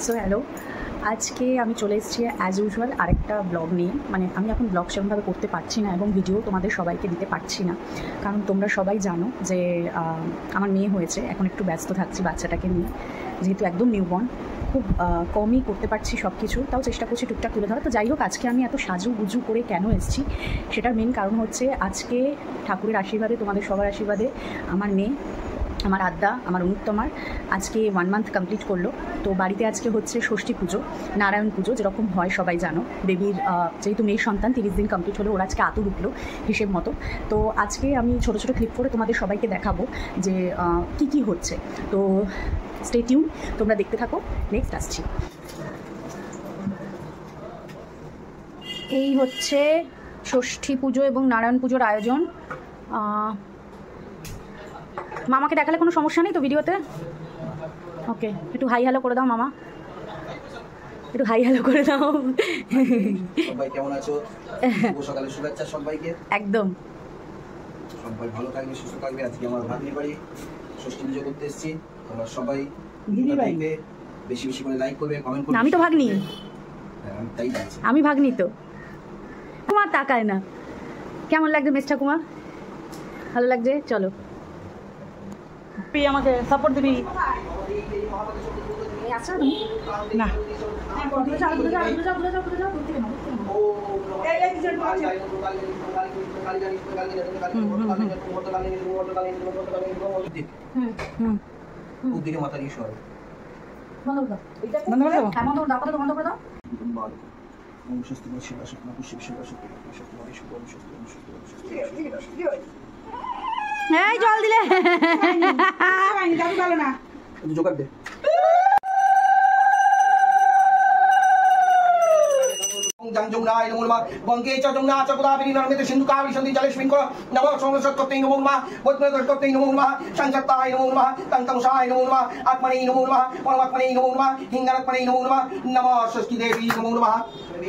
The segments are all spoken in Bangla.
সো হ্যালো, আজকে আমি চলে এসেছি অ্যাজ ইউজুয়াল আরেকটা ব্লগ নিয়ে। মানে আমি এখন ব্লগ সেরকমভাবে করতে পারছি না এবং ভিডিও তোমাদের সবাইকে দিতে পারছি না, কারণ তোমরা সবাই জানো যে আমার মেয়ে হয়েছে। এখন একটু ব্যস্ত থাকছি বাচ্চাটাকে নিয়ে, যেহেতু একদম নিউবর্ন, খুব কমই করতে পারছি সব কিছু। তাও চেষ্টা করছি টুকটাক তুলে ধরা। তো যাই হোক, আজকে আমি এত সাজু গুজু করে কেন এসেছি সেটার মেন কারণ হচ্ছে আজকে ঠাকুরের আশীর্বাদে, তোমাদের সবার আশীর্বাদে আমার মেয়ে, আমার আদ্যা, আমার অনুত্তমার আজকে 1 মান্থ কমপ্লিট করলো। তো বাড়িতে আজকে হচ্ছে ষষ্ঠী পুজো, নারায়ণ পুজো, যেরকম হয় সবাই জানো। বেবির যেহেতু মেয়ের সন্তান 30 দিন কমপ্লিট হলো, ওরা আজকে আতুর উঠলো হিসেব মতো। তো আজকে আমি ছোটো ছোটো ক্লিপ করে তোমাদের সবাইকে দেখাবো যে কি কি হচ্ছে। তো স্টে টিউন, তোমরা দেখতে থাকো। নেক্সট আসছি। এই হচ্ছে ষষ্ঠী পুজো এবং নারায়ণ পুজোর আয়োজন। মামাকে দেখালে কোনো সমস্যা নেই তো ভিডিওতে? ওকে, একটু হাই হ্যালো করে দাও মামা, একটু হাই হ্যালো করে দাও। সবাই কেমন আছো? শুভ সকালের শুভেচ্ছা সবাইকে। একদম সবাই ভালো থাকবে, সুস্থ থাকবে। আজকে আমার ভাগ্নি বাড়ি ষষ্ঠী পুজো করতে এসেছি। তোমরা সবাই বেশি বেশি করে লাইক করবে, কমেন্ট করবে। আমি তো ভাগ্নি, আমি তাই জানি। আমি ভাগ্নি তো। তোমার তাকায় না। কেমন লাগছে মিস ঠাকুমা? ভালো লাগছে? চলো, আমাকে সাপোর্ট দিবি না। মাথা নিয়ে শোয়াবে। জল দিলে জোগাড় দে। জংজংনায় নমো নমঃ গঙ্গে চ যমুনা চ গোদাবরী নর্মদে সিন্ধু কাবেরী সন্ধ্যি জলেস্মিন কর নমঃ সংসর্গতে নমো নমঃ বৈষ্ণবতে নমো নমঃ সংসত্তায় নমো নমঃ তন্তংসায় নমো নমঃ আত্মনে নমো নমঃ পরমাত্মনে নমো নমঃ হিঙ্গরাত্মনে নমো নমঃ নমঃ ষষ্ঠী দেবী নমো নমঃ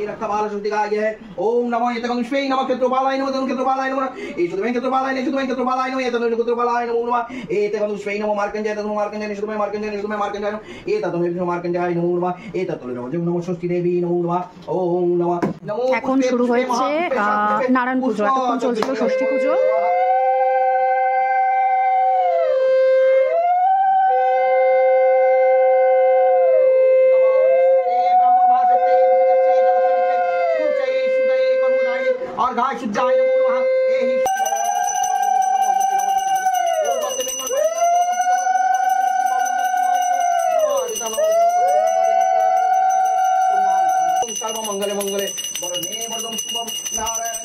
রক্তবাল শুদ্ধিকায় ওম নমো এতকংস্মৈ নমঃ ক্ষেত্রপালায় নমঃ ক্ষেত্রপালায় নমঃ এই ক্ষেত্রপালায় ক্ষেত্রপালায় নমঃ ক্ষেত্রপালায় নমো নমঃ এতকংস্মৈ নমঃ মার্কঞ্জয় নমঃ মার্কঞ্জয় মার্কঞ্জয় এততমে মার্কঞ্জয় নমো নমঃ এততলে নমঃ ষষ্ঠী দেবী নমো নমঃ ওম নমঃ। এখন শুরু হয়েছে নারায়ণ পুজো, এতক্ষণ চলছিল ষষ্ঠী পুজো। और गाय शुद्धाय नमो नमः एहि सर्व मंगले मंगले वरदे वरदम शुभम नारायण